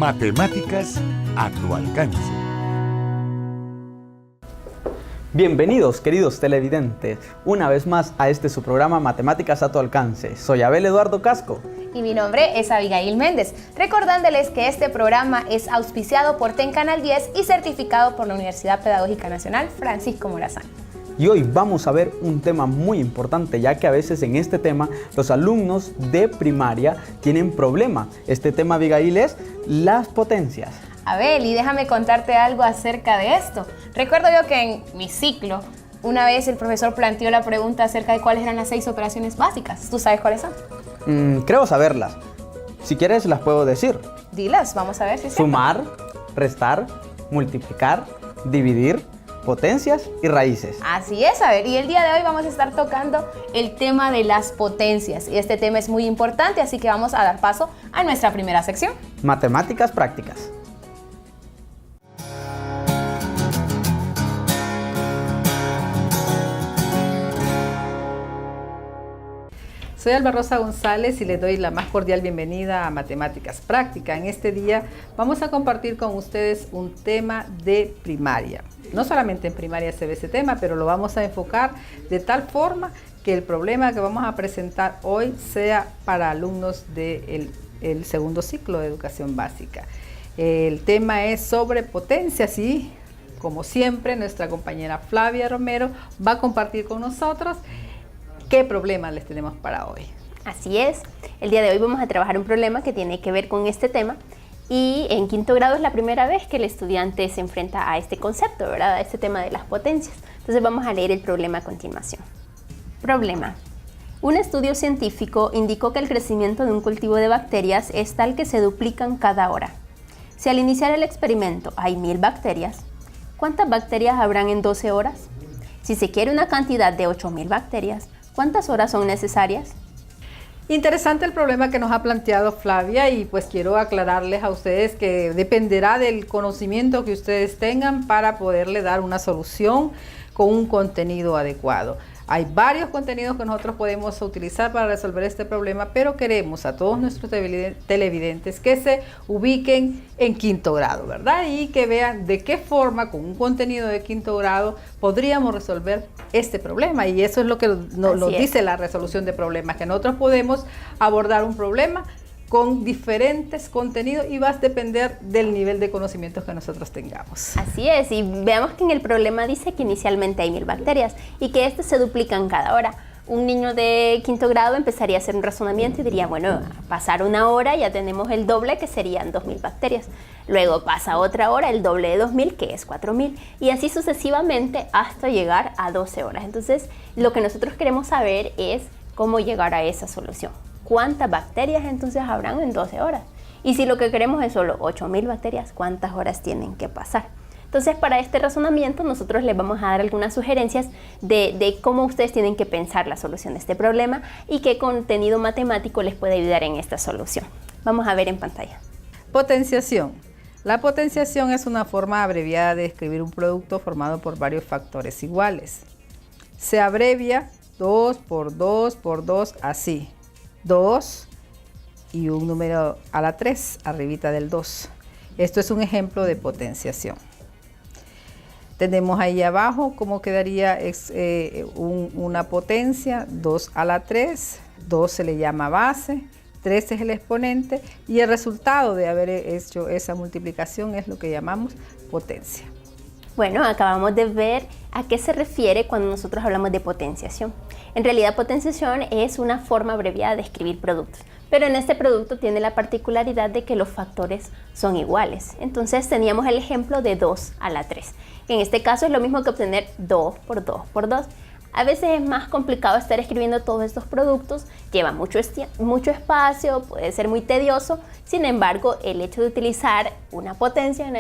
Matemáticas a tu alcance. Bienvenidos, queridos televidentes, una vez más a este su programa Matemáticas a tu alcance. Soy Abel Eduardo Casco. Y mi nombre es Abigail Méndez, recordándoles que este programa es auspiciado por TEN Canal 10 y certificado por la Universidad Pedagógica Nacional Francisco Morazán. Y hoy vamos a ver un tema muy importante, ya que a veces en este tema los alumnos de primaria tienen problema. Este tema, Abigail, es las potencias. Abel, y déjame contarte algo acerca de esto. Recuerdo yo que en mi ciclo, una vez el profesor planteó la pregunta acerca de cuáles eran las 6 operaciones básicas. ¿Tú sabes cuáles son? Creo saberlas. Si quieres, las puedo decir. Dilas, vamos a ver si es Sumar, restar, multiplicar, dividir, potencias y raíces. Así es, Abel. Y el día de hoy vamos a estar tocando el tema de las potencias. Y este tema es muy importante, así que vamos a dar paso a nuestra primera sección. Matemáticas prácticas. Soy Alba Rosa González y les doy la más cordial bienvenida a Matemáticas Prácticas. En este día vamos a compartir con ustedes un tema de primaria. No solamente en primaria se ve ese tema, pero lo vamos a enfocar de tal forma que el problema que vamos a presentar hoy sea para alumnos del segundo ciclo de educación básica. El tema es sobre potencias y, como siempre, nuestra compañera Flavia Romero va a compartir con nosotros ¿qué problema les tenemos para hoy? Así es, el día de hoy vamos a trabajar un problema que tiene que ver con este tema y en quinto grado es la primera vez que el estudiante se enfrenta a este concepto, ¿verdad? A este tema de las potencias. Entonces vamos a leer el problema a continuación. Problema. Un estudio científico indicó que el crecimiento de un cultivo de bacterias es tal que se duplican cada hora. Si al iniciar el experimento hay 1000 bacterias, ¿cuántas bacterias habrán en 12 horas? Si se quiere una cantidad de 8000 bacterias, ¿cuántas horas son necesarias? Interesante el problema que nos ha planteado Flavia y pues quiero aclararles a ustedes que dependerá del conocimiento que ustedes tengan para poderle dar una solución con un contenido adecuado. Hay varios contenidos que nosotros podemos utilizar para resolver este problema, pero queremos a todos nuestros televidentes que se ubiquen en quinto grado, ¿verdad? Y que vean de qué forma, con un contenido de quinto grado, podríamos resolver este problema. Y eso es lo que nos dice la resolución de problemas, que nosotros podemos abordar un problema con diferentes contenidos y va a depender del nivel de conocimientos que nosotros tengamos. Así es, y veamos que en el problema dice que inicialmente hay 1000 bacterias y que estas se duplican cada hora. Un niño de quinto grado empezaría a hacer un razonamiento y diría, bueno, a pasar una hora ya tenemos el doble, que serían 2000 bacterias. Luego pasa otra hora, el doble de 2000, que es 4000, y así sucesivamente hasta llegar a 12 horas. Entonces, lo que nosotros queremos saber es cómo llegar a esa solución. ¿Cuántas bacterias entonces habrán en 12 horas? Y si lo que queremos es solo 8000 bacterias, ¿cuántas horas tienen que pasar? Entonces, para este razonamiento, nosotros les vamos a dar algunas sugerencias de cómo ustedes tienen que pensar la solución de este problema y qué contenido matemático les puede ayudar en esta solución. Vamos a ver en pantalla. Potenciación. La potenciación es una forma abreviada de describir un producto formado por varios factores iguales. Se abrevia 2 por 2 por 2 así. 2 y un número a la 3 arribita del 2. Esto es un ejemplo de potenciación. Tenemos ahí abajo cómo quedaría una potencia, 2 a la 3, 2 se le llama base, 3 es el exponente y el resultado de haber hecho esa multiplicación es lo que llamamos potencia. Bueno, acabamos de ver a qué se refiere cuando nosotros hablamos de potenciación. En realidad, potenciación es una forma abreviada de escribir productos, pero en este producto tiene la particularidad de que los factores son iguales. Entonces teníamos el ejemplo de 2 a la 3. En este caso es lo mismo que obtener 2 por 2 por 2. A veces es más complicado estar escribiendo todos estos productos, lleva mucho espacio, puede ser muy tedioso. Sin embargo, el hecho de utilizar una potencia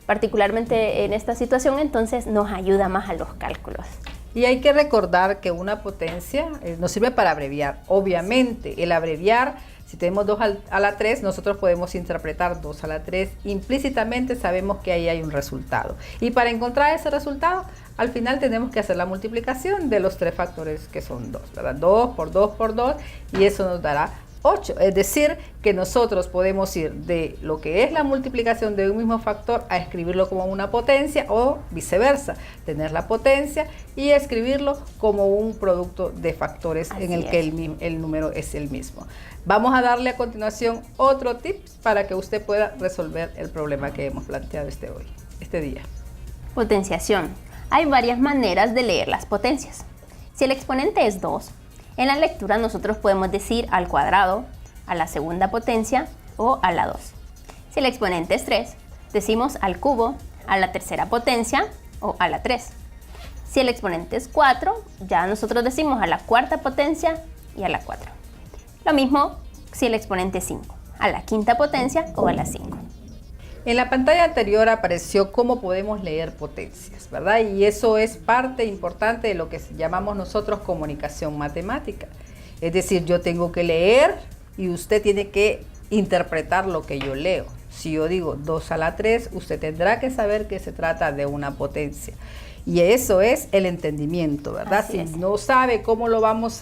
particularmente en esta situación, entonces nos ayuda más a los cálculos. Y hay que recordar que una potencia nos sirve para abreviar. Obviamente, el abreviar, si tenemos 2 a la 3, nosotros podemos interpretar 2 a la 3. Implícitamente sabemos que ahí hay un resultado. Y para encontrar ese resultado, al final tenemos que hacer la multiplicación de los 3 factores que son 2, ¿verdad? 2 por 2 por 2, y eso nos dará 8. Es decir, que nosotros podemos ir de lo que es la multiplicación de un mismo factor a escribirlo como una potencia o viceversa, tener la potencia y escribirlo como un producto de factores en el que el número es el mismo. Vamos a darle a continuación otro tip para que usted pueda resolver el problema que hemos planteado este día. Potenciación. Hay varias maneras de leer las potencias. Si el exponente es 2, en la lectura nosotros podemos decir al cuadrado, a la segunda potencia o a la 2. Si el exponente es 3, decimos al cubo, a la tercera potencia o a la 3. Si el exponente es 4, ya nosotros decimos a la cuarta potencia y a la 4. Lo mismo si el exponente es 5, a la quinta potencia o a la 5. En la pantalla anterior apareció cómo podemos leer potencias, ¿verdad? Y eso es parte importante de lo que llamamos nosotros comunicación matemática. Es decir, yo tengo que leer y usted tiene que interpretar lo que yo leo. Si yo digo 2 a la 3, usted tendrá que saber que se trata de una potencia. Y eso es el entendimiento, ¿verdad? Si no sabe cómo lo vamos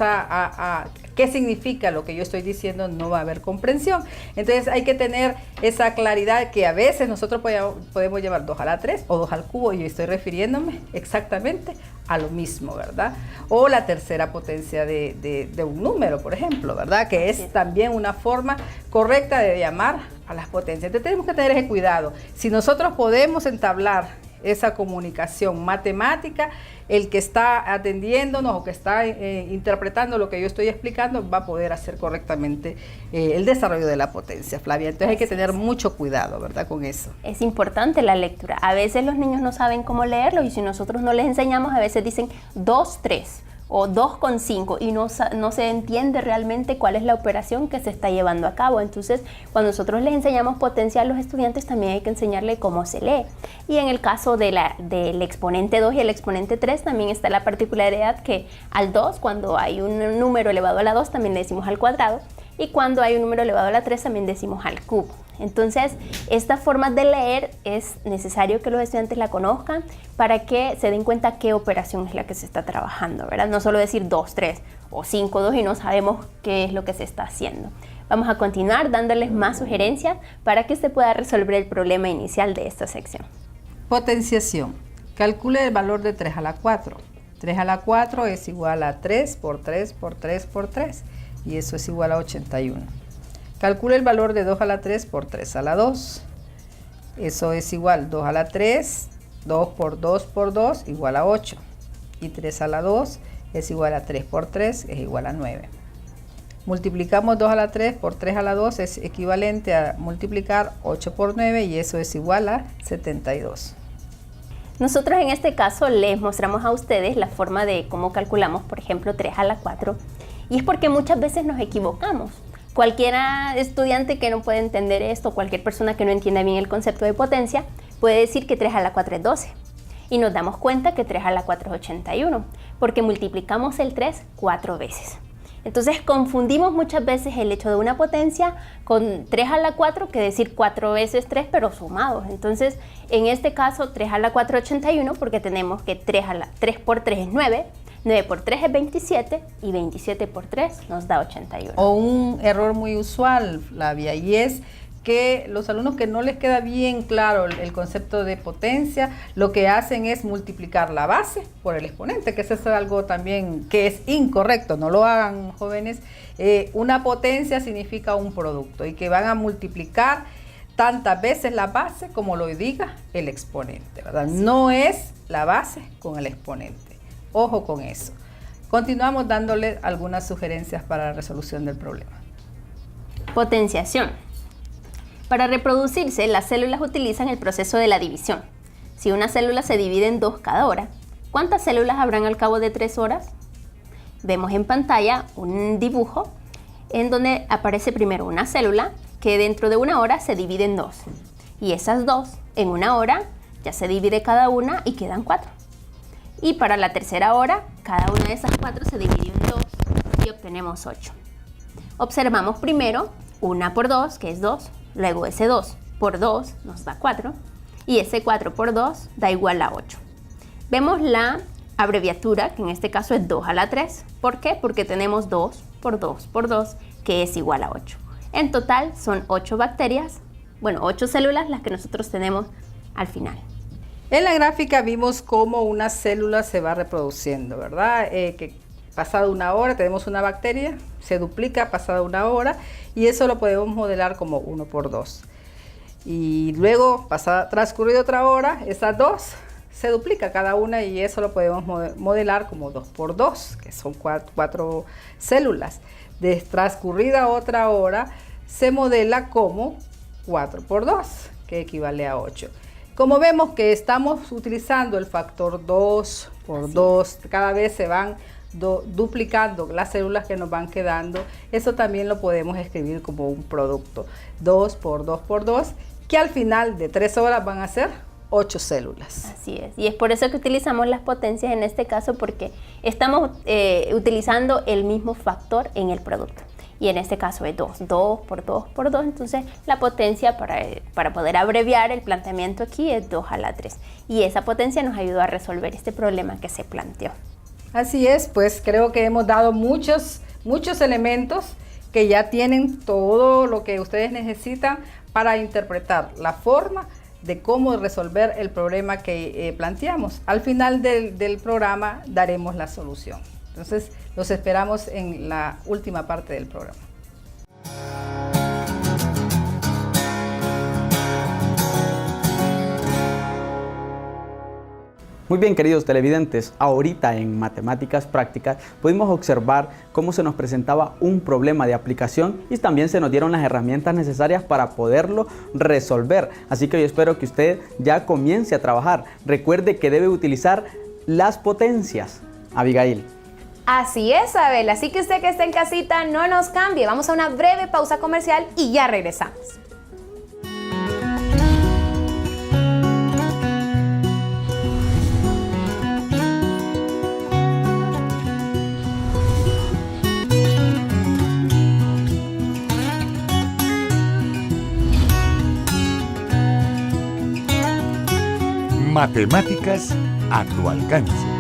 qué significa lo que yo estoy diciendo, no va a haber comprensión. Entonces hay que tener esa claridad que a veces nosotros podemos llevar 2 a la 3 o 2 al cubo y yo estoy refiriéndome exactamente a lo mismo, ¿verdad? O la tercera potencia de un número, por ejemplo, ¿verdad? Que es también una forma correcta de llamar a las potencias. Entonces tenemos que tener ese cuidado. Si nosotros podemos entablar esa comunicación matemática, el que está atendiéndonos o que está interpretando lo que yo estoy explicando va a poder hacer correctamente el desarrollo de la potencia, Flavia. Entonces hay que tener mucho cuidado, ¿verdad? Con eso. Es importante la lectura. A veces los niños no saben cómo leerlo y si nosotros no les enseñamos, a veces dicen 2, 3 o 2,5 y no se entiende realmente cuál es la operación que se está llevando a cabo. Entonces, cuando nosotros les enseñamos potencia a los estudiantes, también hay que enseñarle cómo se lee. Y en el caso del exponente 2 y el exponente 3, también está la particularidad que al 2, cuando hay un número elevado a la 2, también le decimos al cuadrado. Y cuando hay un número elevado a la 3, también decimos al cubo. Entonces, esta forma de leer es necesario que los estudiantes la conozcan para que se den cuenta qué operación es la que se está trabajando, ¿verdad? No solo decir 2, 3 o 5, 2 y no sabemos qué es lo que se está haciendo. Vamos a continuar dándoles más sugerencias para que usted pueda resolver el problema inicial de esta sección. Potenciación. Calcule el valor de 3 a la 4. 3 a la 4 es igual a 3 por 3 por 3 por 3 y eso es igual a 81. Calcule el valor de 2 a la 3 por 3 a la 2. Eso es igual 2 a la 3, 2 por 2 por 2 igual a 8. Y 3 a la 2 es igual a 3 por 3 es igual a 9. Multiplicamos 2 a la 3 por 3 a la 2 es equivalente a multiplicar 8 por 9 y eso es igual a 72. Nosotros en este caso les mostramos a ustedes la forma de cómo calculamos, por ejemplo, 3 a la 4. Y es porque muchas veces nos equivocamos. Cualquier estudiante que no puede entender esto, cualquier persona que no entienda bien el concepto de potencia, puede decir que 3 a la 4 es 12. Y nos damos cuenta que 3 a la 4 es 81, porque multiplicamos el 3 4 veces. Entonces confundimos muchas veces el hecho de una potencia con 3 a la 4, que decir 4 veces 3, pero sumados. Entonces, en este caso, 3 a la 4 es 81, porque tenemos que 3 por 3 es 9, 9 por 3 es 27 y 27 por 3 nos da 81. O un error muy usual, Flavia, y es que los alumnos que no les queda bien claro el concepto de potencia, lo que hacen es multiplicar la base por el exponente, que eso es algo también que es incorrecto, no lo hagan, jóvenes. Una potencia significa un producto y que van a multiplicar tantas veces la base como lo diga el exponente, ¿verdad? No es la base con el exponente. Ojo con eso. Continuamos dándole algunas sugerencias para la resolución del problema. Potenciación. Para reproducirse, las células utilizan el proceso de la división. Si una célula se divide en 2 cada hora, ¿cuántas células habrán al cabo de 3 horas? Vemos en pantalla un dibujo en donde aparece primero una célula que dentro de una hora se divide en 2. Y esas 2 en una hora ya se divide cada una y quedan 4. Y para la tercera hora, cada una de esas 4 se dividió en 2 y obtenemos 8. Observamos primero 1 por 2, que es 2. Luego ese 2 por 2 nos da 4 y ese 4 por 2 da igual a 8. Vemos la abreviatura, que en este caso es 2 a la 3. ¿Por qué? Porque tenemos 2 por 2 por 2, que es igual a 8. En total son 8 bacterias, bueno, 8 células las que nosotros tenemos al final. En la gráfica vimos cómo una célula se va reproduciendo, ¿verdad? Que pasada una hora tenemos una bacteria, se duplica pasada una hora y eso lo podemos modelar como 1 por 2. Y luego, transcurrida otra hora, esas 2 se duplica cada una y eso lo podemos modelar como 2 por 2, que son 4 células. De transcurrida otra hora, se modela como 4 por 2, que equivale a 8. Como vemos que estamos utilizando el factor 2 por 2, cada vez se van duplicando las células que nos van quedando, eso también lo podemos escribir como un producto. 2 por 2 por 2, que al final de 3 horas van a ser 8 células. Así es, y es por eso que utilizamos las potencias en este caso, porque estamos utilizando el mismo factor en el producto. Y en este caso es 2 por 2 por 2, entonces la potencia para poder abreviar el planteamiento aquí es 2 a la 3. Y esa potencia nos ayudó a resolver este problema que se planteó. Así es, pues creo que hemos dado muchos elementos que ya tienen todo lo que ustedes necesitan para interpretar la forma de cómo resolver el problema que planteamos. Al final del programa daremos la solución. Entonces, los esperamos en la última parte del programa. Muy bien, queridos televidentes, ahorita en Matemáticas Prácticas pudimos observar cómo se nos presentaba un problema de aplicación y también se nos dieron las herramientas necesarias para poderlo resolver. Así que yo espero que usted ya comience a trabajar. Recuerde que debe utilizar las potencias. Abigail. Así es, Abel. Así que usted que está en casita, no nos cambie. Vamos a una breve pausa comercial y ya regresamos. Matemáticas a tu alcance.